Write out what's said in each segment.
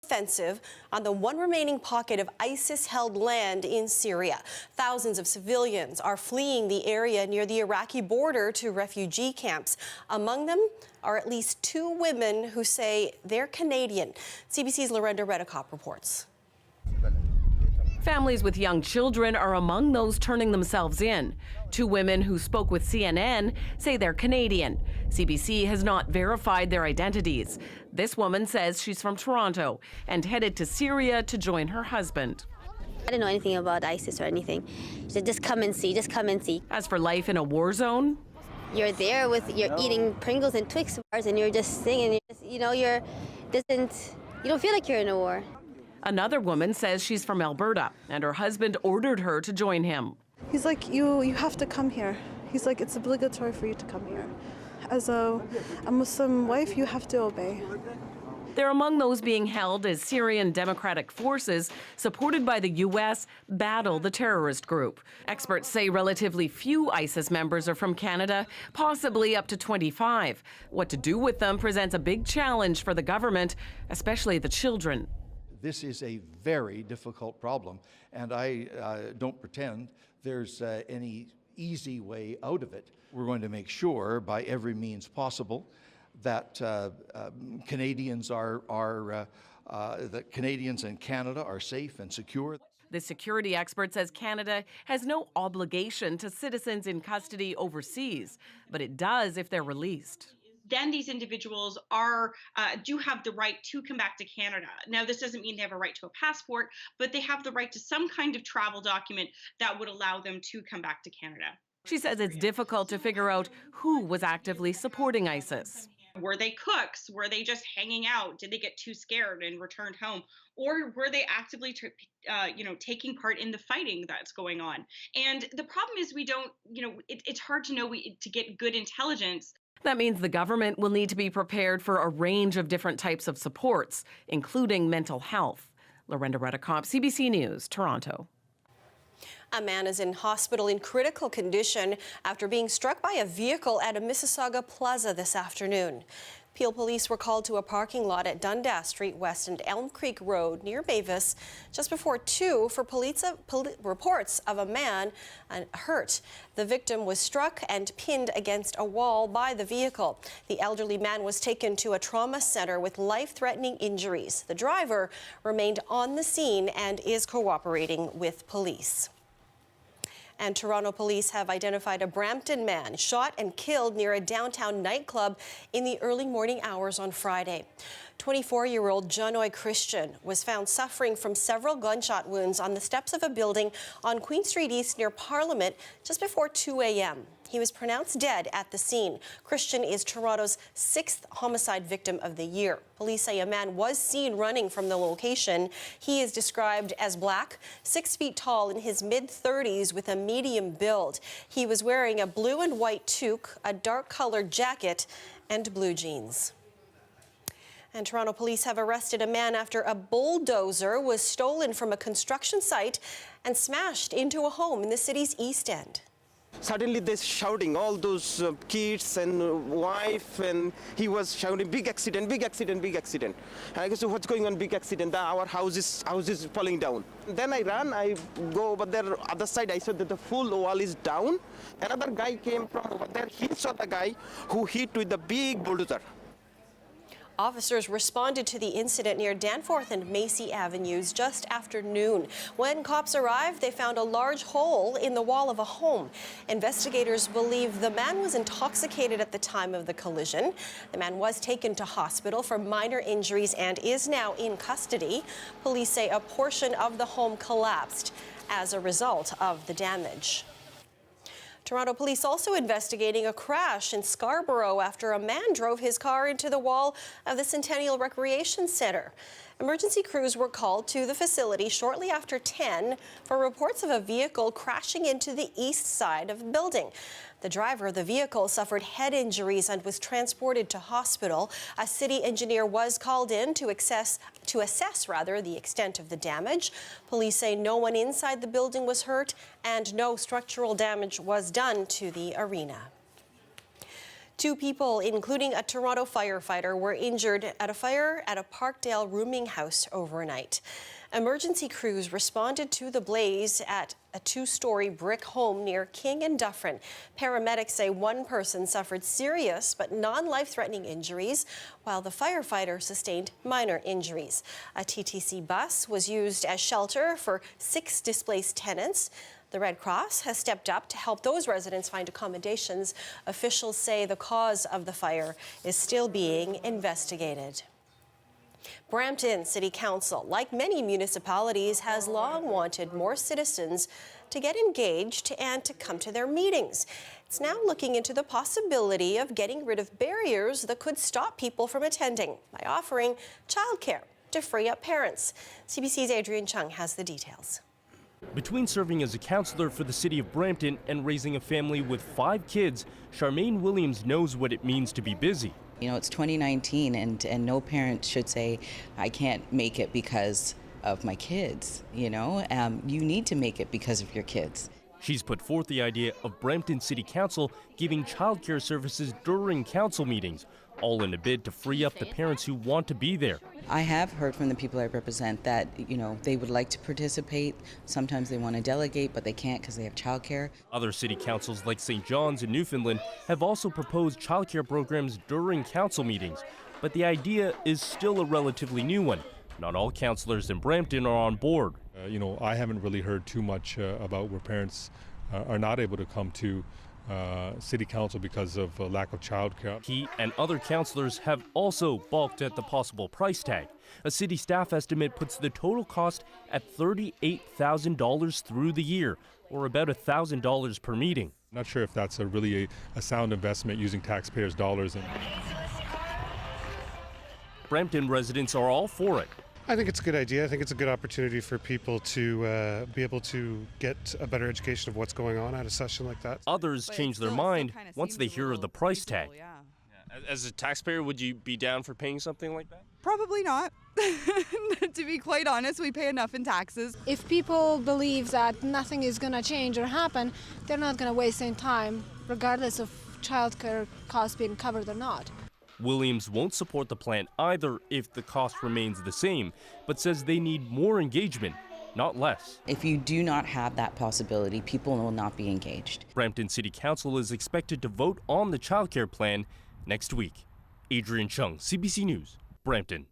offensive on the one remaining pocket of ISIS-held land in Syria. Thousands of civilians are fleeing the area near the Iraqi border to refugee camps. Among them are at least 2 women who say they're Canadian. CBC's Lorenda Redicop reports. Families with young children are among those turning themselves in. 2 women who spoke with CNN say they're Canadian. CBC has not verified their identities. This woman says she's from Toronto and headed to Syria to join her husband. I didn't know anything about ISIS or anything. She said, just come and see, just come and see. As for life in a war zone, you're there you're eating Pringles and Twix bars and you're just singing. You don't feel like you're in a war. Another woman says she's from Alberta and her husband ordered her to join him. He's like, you have to come here. He's like, it's obligatory for you to come here. As a Muslim wife, you have to obey. They're among those being held as Syrian Democratic Forces, supported by the U.S., battle the terrorist group. Experts say relatively few ISIS members are from Canada, possibly up to 25. What to do with them presents a big challenge for the government, especially the children. This is a very difficult problem, and I don't pretend there's any easy way out of it. We're going to make sure, by every means possible, that Canadians that Canadians in Canada are safe and secure. The security expert says Canada has no obligation to citizens in custody overseas, but it does if they're released. Then these individuals do have the right to come back to Canada. Now, this doesn't mean they have a right to a passport, but they have the right to some kind of travel document that would allow them to come back to Canada. She says it's difficult to figure out who was actively supporting ISIS. Were they cooks? Were they just hanging out? Did they get too scared and returned home? Or were they actively taking part in the fighting that's going on? And the problem is it's hard to know to get good intelligence. That means the government will need to be prepared for a range of different types of supports, including mental health. Lorenda Redicop, CBC News, Toronto. A man is in hospital in critical condition after being struck by a vehicle at a Mississauga plaza this afternoon. Peel police were called to a parking lot at Dundas Street West and Elm Creek Road near Mavis just before 2 for reports of a man hurt. The victim was struck and pinned against a wall by the vehicle. The elderly man was taken to a trauma center with life-threatening injuries. The driver remained on the scene and is cooperating with police. And Toronto police have identified a Brampton man shot and killed near a downtown nightclub in the early morning hours on Friday. 24-year-old Jonoy Christian was found suffering from several gunshot wounds on the steps of a building on Queen Street East near Parliament just before 2 a.m. He was pronounced dead at the scene. Christian is Toronto's 6th homicide victim of the year. Police say a man was seen running from the location. He is described as black, 6 feet tall, in his mid-30s with a medium build. He was wearing a blue and white toque, a dark-colored jacket, and blue jeans. And Toronto police have arrested a man after a bulldozer was stolen from a construction site and smashed into a home in the city's East End. Suddenly they're shouting, all those kids and wife, and he was shouting, big accident, big accident, big accident. And I go, so what's going on, big accident? Our house is falling down. Then I run, I go over there, other side, I saw that the full wall is down. Another guy came from over there, he saw the guy who hit with the big bulldozer. Officers responded to the incident near Danforth and Macy Avenues just after noon. When cops arrived, they found a large hole in the wall of a home. Investigators believe the man was intoxicated at the time of the collision. The man was taken to hospital for minor injuries and is now in custody. Police say a portion of the home collapsed as a result of the damage. Toronto police also investigating a crash in Scarborough after a man drove his car into the wall of the Centennial Recreation Centre. Emergency crews were called to the facility shortly after 10 for reports of a vehicle crashing into the east side of the building. The driver of the vehicle suffered head injuries and was transported to hospital. A city engineer was called in to assess the extent of the damage. Police say no one inside the building was hurt and no structural damage was done to the arena. 2 people, including a Toronto firefighter, were injured at a fire at a Parkdale rooming house overnight. Emergency crews responded to the blaze at a 2-story brick home near King and Dufferin. Paramedics say 1 person suffered serious but non-life-threatening injuries, while the firefighter sustained minor injuries. A TTC bus was used as shelter for 6 displaced tenants. The Red Cross has stepped up to help those residents find accommodations. Officials say the cause of the fire is still being investigated. Brampton City Council, like many municipalities, has long wanted more citizens to get engaged and to come to their meetings. It's now looking into the possibility of getting rid of barriers that could stop people from attending by offering childcare to free up parents. CBC's Adrian Chung has the details. Between serving as a councillor for the city of Brampton and raising a family with 5 kids, Charmaine Williams knows what it means to be busy. You know, it's 2019 and no parent should say, I can't make it because of my kids, you know? You need to make it because of your kids. She's put forth the idea of Brampton City Council giving childcare services during council meetings, all in a bid to free up the parents who want to be there. I have heard from the people I represent that, you know, they would like to participate. Sometimes they want to delegate, but they can't because they have childcare. Other city councils like St. John's and Newfoundland have also proposed childcare programs during council meetings, but the idea is still a relatively new one. Not all councillors in Brampton are on board. You know, I haven't really heard too much about where parents are not able to come to city council because of lack of childcare. He and other councillors have also balked at the possible price tag. A city staff estimate puts the total cost at $38,000 through the year, or about $1,000 per meeting. I'm not sure if that's really a sound investment using taxpayers' dollars. Brampton residents are all for it. I think it's a good idea. I think it's a good opportunity for people to be able to get a better education of what's going on at a session like that. Others change their mind once they hear of the price tag. As a taxpayer, would you be down for paying something like that? Probably not. To be quite honest, we pay enough in taxes. If people believe that nothing is going to change or happen, they're not going to waste any time, regardless of childcare costs being covered or not. Williams won't support the plan either if the cost remains the same, but says they need more engagement, not less. If you do not have that possibility, people will not be engaged. Brampton City Council is expected to vote on the childcare plan next week. Adrian Chung, CBC News, Brampton.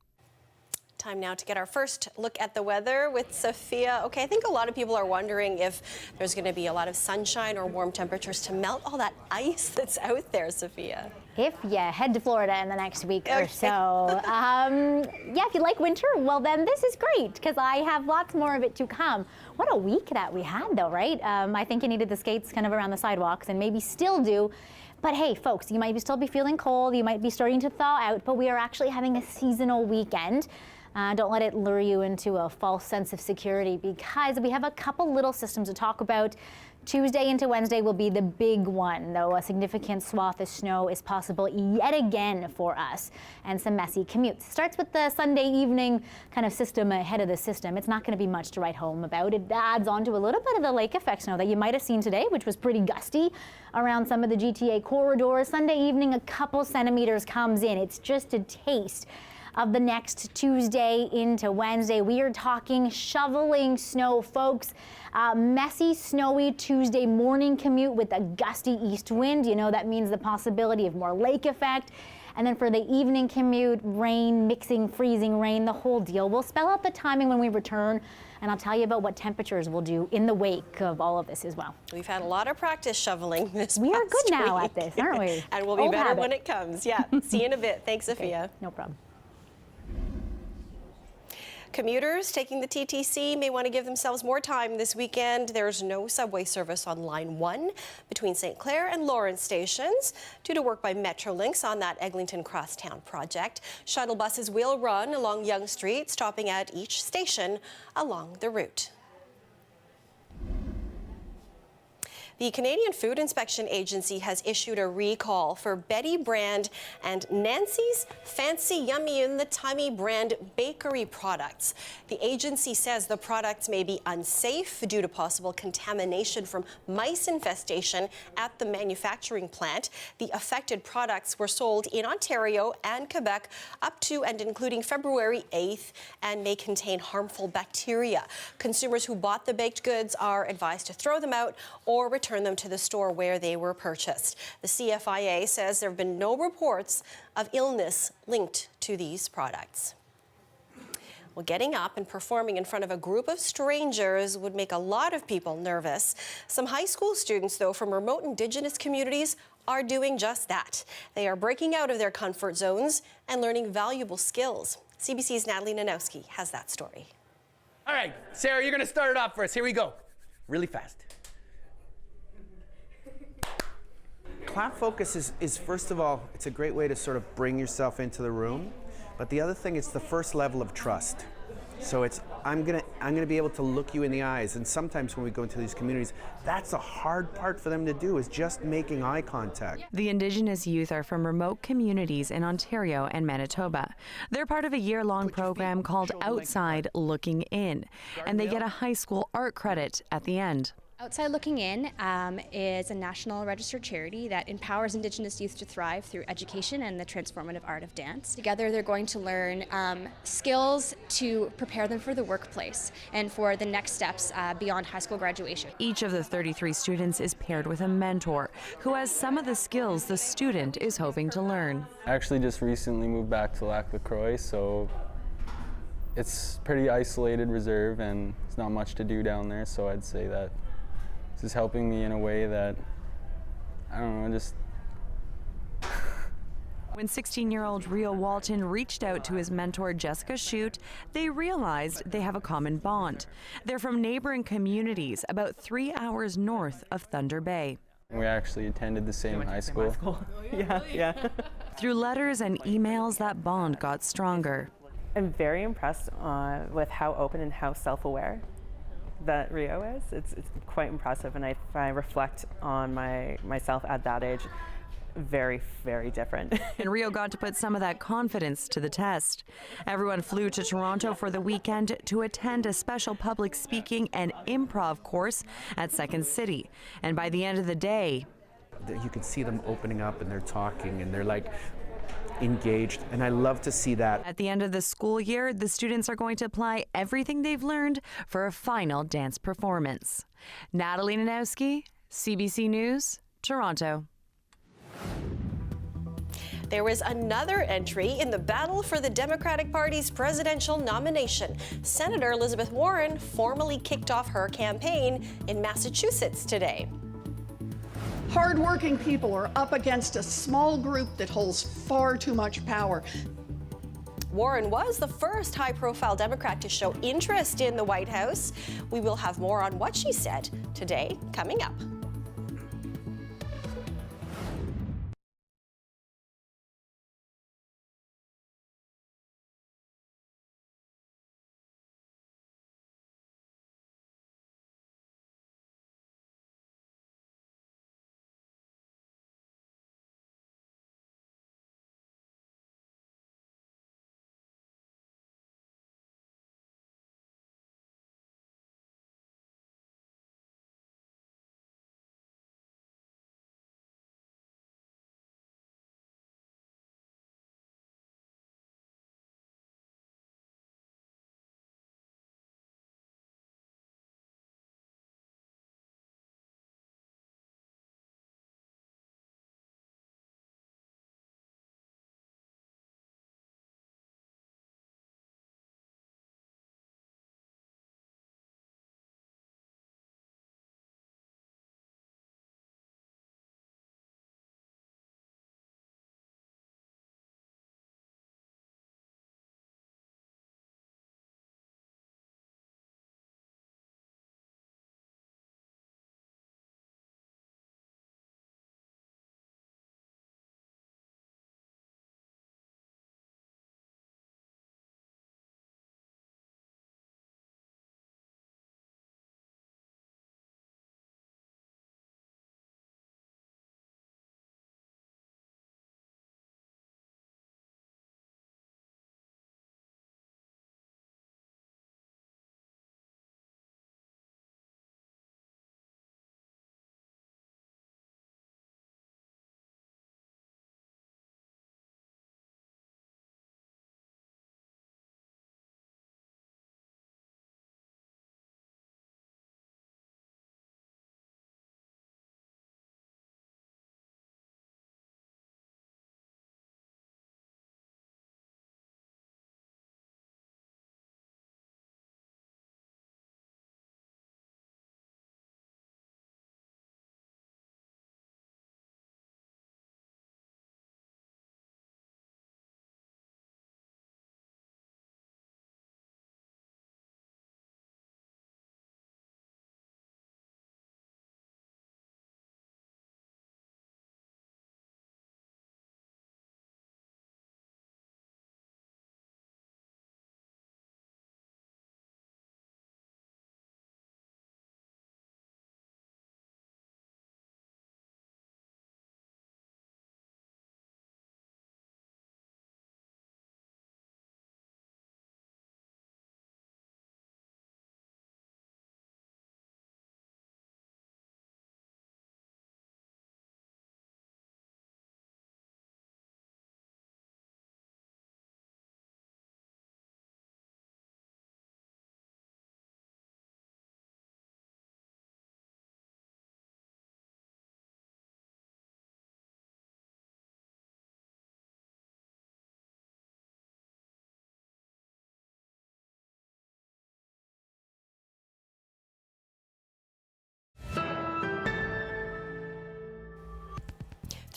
Time now to get our first look at the weather with Sophia. Okay, I think a lot of people are wondering if there's going to be a lot of sunshine or warm temperatures to melt all that ice that's out there, Sophia. If you head to Florida in the next week or so. Yeah, if you like winter, well then this is great because I have lots more of it to come. What a week that we had though, right? I think you needed the skates kind of around the sidewalks and maybe still do. But hey, folks, you might still be feeling cold, you might be starting to thaw out, but we are actually having a seasonal weekend. Don't let it lure you into a false sense of security because we have a couple little systems to talk about. Tuesday into Wednesday will be the big one, though a significant swath of snow is possible yet again for us and some messy commutes. Starts with the Sunday evening kind of system ahead of the system. It's not going to be much to write home about. It adds on to a little bit of the lake effect snow that you might have seen today, which was pretty gusty around some of the GTA corridors. Sunday evening, a couple centimeters comes in. It's just a taste of the next Tuesday into Wednesday. We are talking shoveling snow, folks. Messy, snowy Tuesday morning commute with a gusty east wind. You know, that means the possibility of more lake effect. And then for the evening commute, rain, mixing, freezing rain, the whole deal. We'll spell out the timing when we return, and I'll tell you about what temperatures will do in the wake of all of this as well. We've had a lot of practice shoveling this We are good now week. at this, aren't we? And we'll be Old better habit. when it comes. Yeah, see you in a bit. Thanks, Okay, Sophia. no problem. Commuters taking the TTC may want to give themselves more time this weekend. There's no subway service on Line 1 between St. Clair and Lawrence stations due to work by Metrolinx on that Eglinton Crosstown project. Shuttle buses will run along Yonge Street, stopping at each station along the route. The Canadian Food Inspection Agency has issued a recall for Betty brand and Nancy's Fancy Yummy in the Tummy brand bakery products. The agency says the products may be unsafe due to possible contamination from mice infestation at the manufacturing plant. The affected products were sold in Ontario and Quebec up to and including February 8th and may contain harmful bacteria. Consumers who bought the baked goods are advised to throw them out or return them to the store where they were purchased. The CFIA says there have been no reports of illness linked to these products. Well, getting up and performing in front of a group of strangers would make a lot of people nervous. Some high school students, though, from remote Indigenous communities are doing just that. They are breaking out of their comfort zones and learning valuable skills. CBC's Natalie Nanowski has that story. All right, Sarah, you're going to start it off for us. Here we go. Really fast. Clap focus is first of all, it's a great way to sort of bring yourself into the room. But the other thing, it's the first level of trust. So it's, I'm gonna be able to look you in the eyes. And sometimes when we go into these communities, that's a hard part for them to do, is just making eye contact. The Indigenous youth are from remote communities in Ontario and Manitoba. They're part of a year-long program called Outside Looking In, and they get a high school art credit at the end. Outside Looking In is a national registered charity that empowers Indigenous youth to thrive through education and the transformative art of dance. Together they're going to learn skills to prepare them for the workplace and for the next steps beyond high school graduation. Each of the 33 students is paired with a mentor who has some of the skills the student is hoping to learn. I actually just recently moved back to Lac La Croix, so it's pretty isolated reserve and there's not much to do down there, so I'd say that this is helping me in a way that, I don't know, just... When 16-year-old Rio Walton reached out to his mentor Jessica Shute, they realized they have a common bond. They're from neighboring communities about 3 hours north of Thunder Bay. We actually attended the same high school. Yeah. Through letters and emails, that bond got stronger. I'm very impressed with how open and how self-aware that Rio is. It's quite impressive, and if I reflect on myself at that age, very, very different. And Rio got to put some of that confidence to the test. Everyone flew to Toronto for the weekend to attend a special public speaking and improv course at Second City. And by the end of the day, you can see them opening up and they're talking and they're like engaged, and I love to see that. At the end of the school year, the students are going to apply everything they've learned for a final dance performance. Natalie Nanowski, CBC News, Toronto. There was another entry in the battle for the Democratic Party's presidential nomination. Senator Elizabeth Warren formally kicked off her campaign in Massachusetts today. Hard-working people are up against a small group that holds far too much power. Warren was the first high-profile Democrat to show interest in the White House. We will have more on what she said today coming up.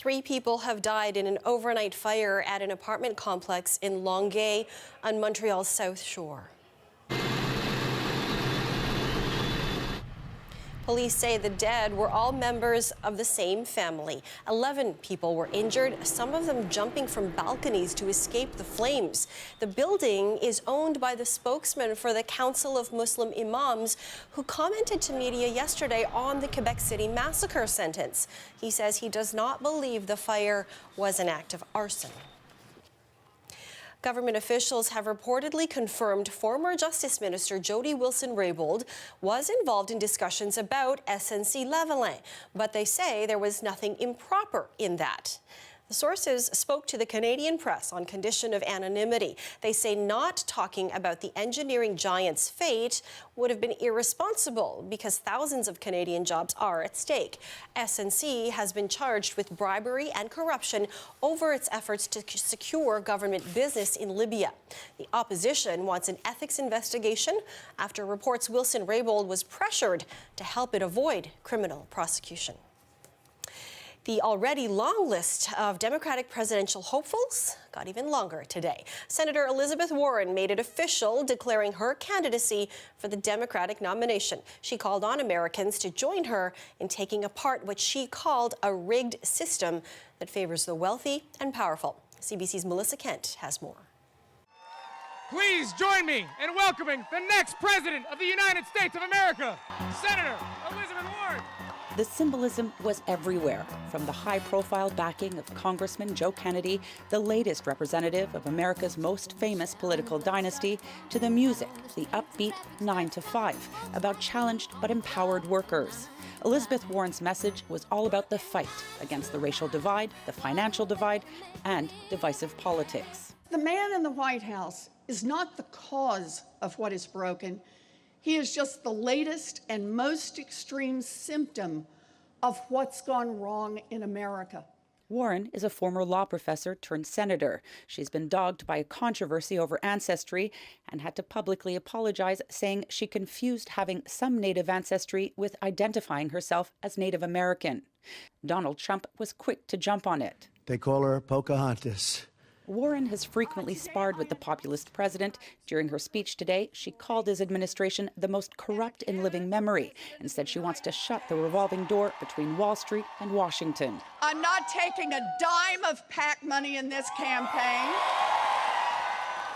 3 people have died in an overnight fire at an apartment complex in Longueuil on Montreal's South Shore. Police say the dead were all members of the same family. 11 people were injured, some of them jumping from balconies to escape the flames. The building is owned by the spokesman for the Council of Muslim Imams, who commented to media yesterday on the Quebec City massacre sentence. He says he does not believe the fire was an act of arson. Government officials have reportedly confirmed former Justice Minister Jody Wilson-Raybould was involved in discussions about SNC-Lavalin, but they say there was nothing improper in that. The sources spoke to the Canadian press on condition of anonymity. They say not talking about the engineering giant's fate would have been irresponsible because thousands of Canadian jobs are at stake. SNC has been charged with bribery and corruption over its efforts to secure government business in Libya. The opposition wants an ethics investigation after reports Wilson-Raybould was pressured to help it avoid criminal prosecution. The already long list of Democratic presidential hopefuls got even longer today. Senator Elizabeth Warren made it official, declaring her candidacy for the Democratic nomination. She called on Americans to join her in taking apart what she called a rigged system that favors the wealthy and powerful. CBC's Melissa Kent has more. Please join me in welcoming the next President of the United States of America, Senator Elizabeth Warren. The symbolism was everywhere, from the high-profile backing of Congressman Joe Kennedy, the latest representative of America's most famous political dynasty, to the music, the upbeat 9 to 5, about challenged but empowered workers. Elizabeth Warren's message was all about the fight against the racial divide, the financial divide, and divisive politics. The man in the White House is not the cause of what is broken. He is just the latest and most extreme symptom of what's gone wrong in America. Warren is a former law professor turned senator. She's been dogged by a controversy over ancestry and had to publicly apologize, saying she confused having some Native ancestry with identifying herself as Native American. Donald Trump was quick to jump on it. They call her Pocahontas. Warren has frequently sparred with the populist president. During her speech today, she called his administration the most corrupt in living memory and said she wants to shut the revolving door between Wall Street and Washington. I'm not taking a dime of PAC money in this campaign.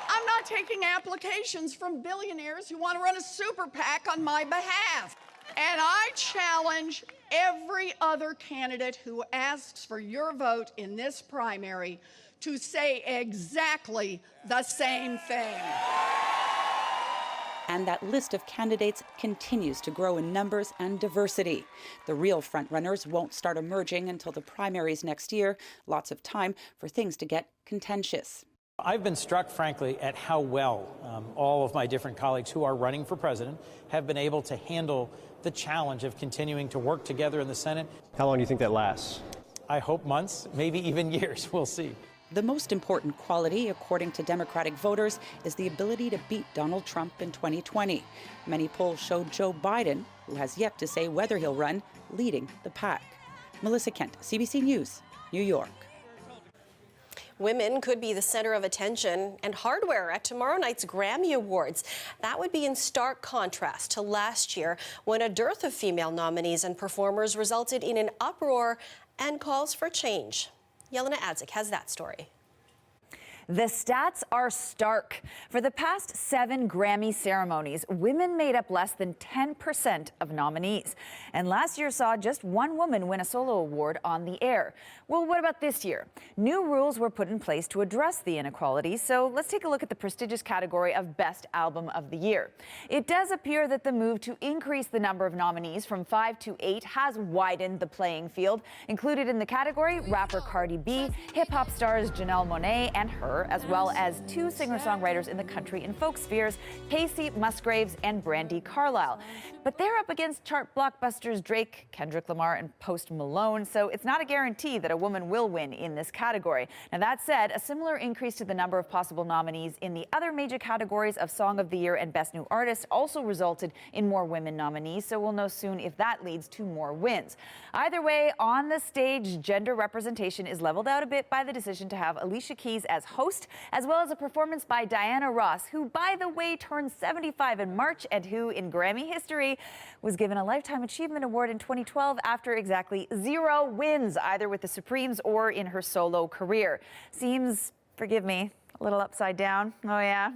I'm not taking applications from billionaires who want to run a super PAC on my behalf. And I challenge every other candidate who asks for your vote in this primary to say exactly the same thing. And that list of candidates continues to grow in numbers and diversity. The real frontrunners won't start emerging until the primaries next year. Lots of time for things to get contentious. I've been struck, frankly, at how well all of my different colleagues who are running for president have been able to handle the challenge of continuing to work together in the Senate. How long do you think that lasts? I hope months, maybe even years. We'll see. The most important quality, according to Democratic voters, is the ability to beat Donald Trump in 2020. Many polls showed Joe Biden, who has yet to say whether he'll run, leading the pack. Melissa Kent, CBC News, New York. Women could be the center of attention and hardware at tomorrow night's Grammy Awards. That would be in stark contrast to last year, when a dearth of female nominees and performers resulted in an uproar and calls for change. Yelena Adzik has that story. The stats are stark. For the past 7 Grammy ceremonies, women made up less than 10% of nominees. And last year saw just one woman win a solo award on the air. Well, what about this year? New rules were put in place to address the inequality, so let's take a look at the prestigious category of Best Album of the Year. It does appear that the move to increase the number of nominees from 5 to 8 has widened the playing field. Included in the category, rapper Cardi B, hip-hop stars Janelle Monáe and Her, her, as well as 2 singer-songwriters in the country and folk spheres, Casey Musgraves and Brandi Carlile. But they're up against chart blockbusters Drake, Kendrick Lamar, and Post Malone, so it's not a guarantee that a woman will win in this category. Now, that said, a similar increase to the number of possible nominees in the other major categories of Song of the Year and Best New Artist also resulted in more women nominees, so we'll know soon if that leads to more wins. Either way, on the stage, gender representation is leveled out a bit by the decision to have Alicia Keys as host, as well as a performance by Diana Ross, who, by the way, turned 75 in March and who, in Grammy history, was given a Lifetime Achievement Award in 2012 after exactly 0 wins, either with the Supremes or in her solo career. Seems, forgive me, a little upside down. Oh, yeah.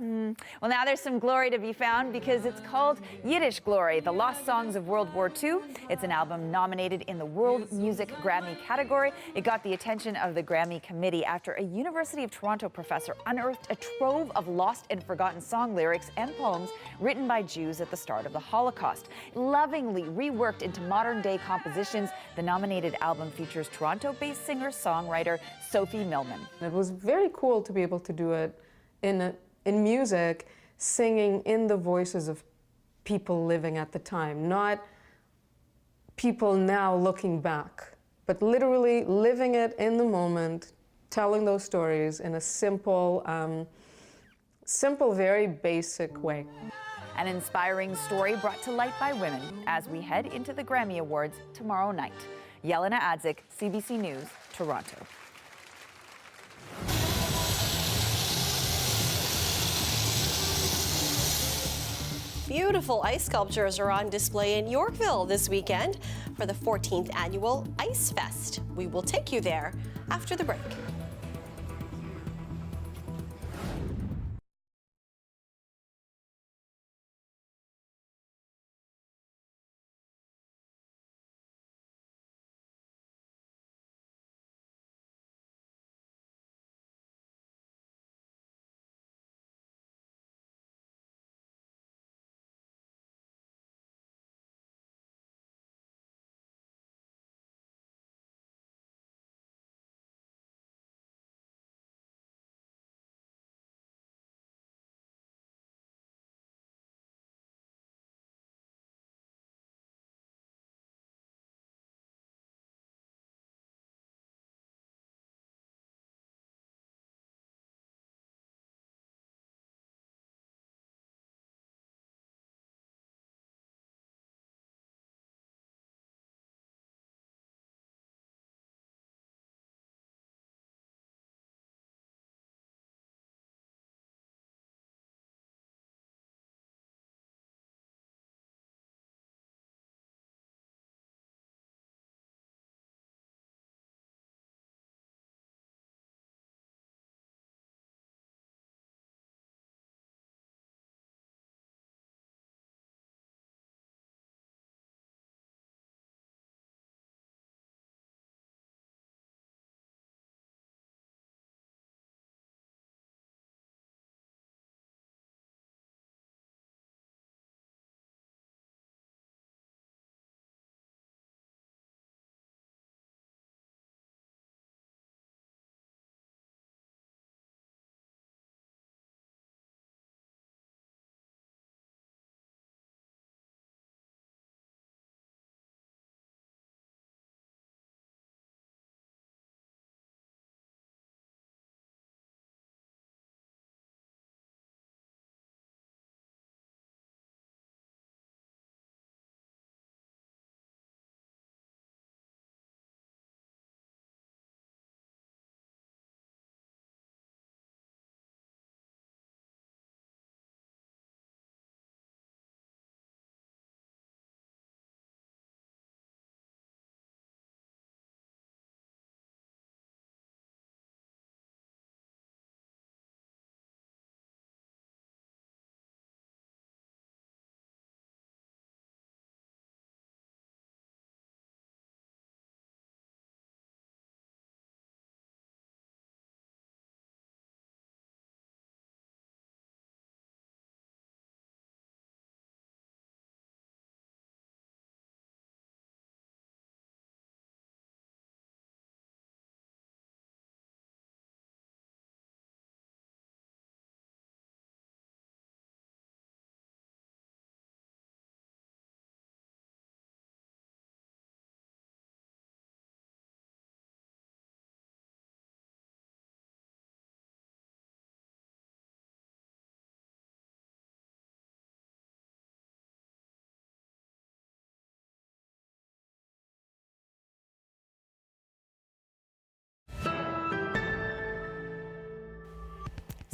Well, now there's some glory to be found because it's called Yiddish Glory, the Lost Songs of World War II. It's an album nominated in the World Music Grammy category. It got the attention of the Grammy committee after a University of Toronto professor unearthed a trove of lost and forgotten song lyrics and poems written by Jews at the start of the Holocaust. Lovingly reworked into modern-day compositions, the nominated album features Toronto-based singer-songwriter Sophie Millman. It was very cool to be able to do it in music, singing in the voices of people living at the time, not people now looking back, but literally living it in the moment, telling those stories in a simple, very basic way. An inspiring story brought to light by women as we head into the Grammy Awards tomorrow night. Yelena Adzik, CBC News, Toronto. Beautiful ice sculptures are on display in Yorkville this weekend for the 14th annual Ice Fest. We will take you there after the break.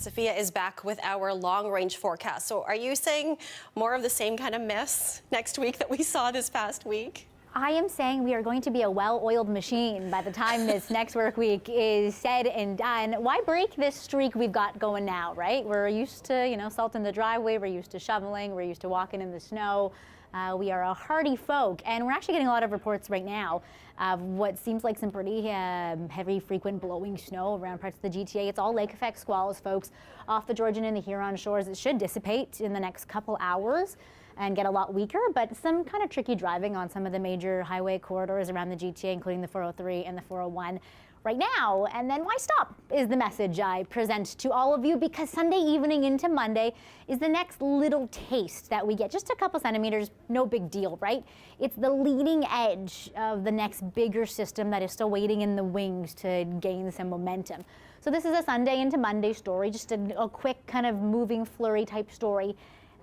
Sophia is back with our long-range forecast. So are you saying more of the same kind of mess next week that we saw this past week? I am saying we are going to be a well-oiled machine by the time this next work week is said and done. Why break this streak we've got going now, right? We're used to, salting the driveway. We're used to shoveling. We're used to walking in the snow. We are a hardy folk, and we're actually getting a lot of reports right now of what seems like some pretty heavy, frequent blowing snow around parts of the GTA. It's all lake effect squalls, folks, off the Georgian and the Huron shores. It should dissipate in the next couple hours and get a lot weaker, but some kind of tricky driving on some of the major highway corridors around the GTA, including the 403 and the 401 right now. And then why stop is the message I present to all of you, because Sunday evening into Monday is the next little taste that we get. Just a couple centimeters, no big deal, right? It's the leading edge of the next bigger system that is still waiting in the wings to gain some momentum. So this is a Sunday into Monday story, just a quick kind of moving flurry type story.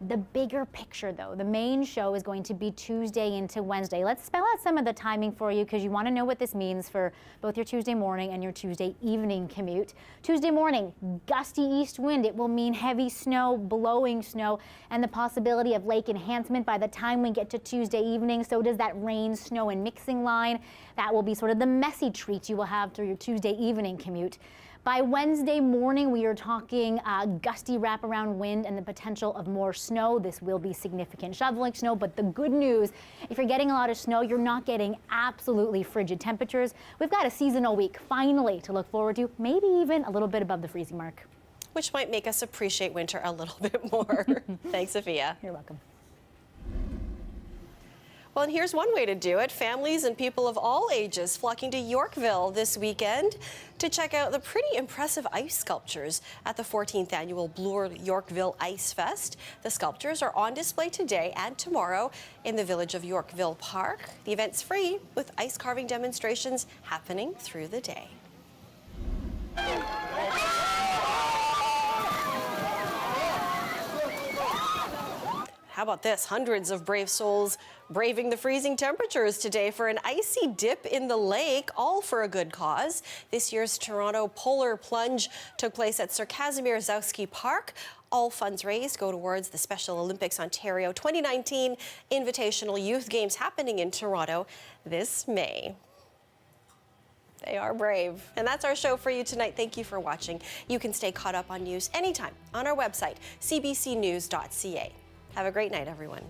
The bigger picture, though, the main show is going to be Tuesday into Wednesday. Let's spell out some of the timing for you, because you want to know what this means for both your Tuesday morning and your Tuesday evening commute. Tuesday morning, gusty east wind. It will mean heavy snow, blowing snow, and the possibility of lake enhancement by the time we get to Tuesday evening. So does that rain, snow, and mixing line. That will be sort of the messy treat you will have through your Tuesday evening commute. By Wednesday morning, we are talking gusty wraparound wind and the potential of more snow. This will be significant shoveling snow, but the good news, if you're getting a lot of snow, you're not getting absolutely frigid temperatures. We've got a seasonal week finally to look forward to, maybe even a little bit above the freezing mark. Which might make us appreciate winter a little bit more. Thanks, Sophia. You're welcome. Well, and here's one way to do it. Families and people of all ages flocking to Yorkville this weekend to check out the pretty impressive ice sculptures at the 14th annual Bloor Yorkville Ice Fest. The sculptures are on display today and tomorrow in the village of Yorkville Park. The event's free, with ice carving demonstrations happening through the day. How about this? Hundreds of brave souls braving the freezing temperatures today for an icy dip in the lake, all for a good cause. This year's Toronto Polar Plunge took place at Sir Casimir Zowski Park. All funds raised go towards the Special Olympics Ontario 2019 Invitational Youth Games happening in Toronto this May. They are brave. And that's our show for you tonight. Thank you for watching. You can stay caught up on news anytime on our website, cbcnews.ca. Have a great night, everyone.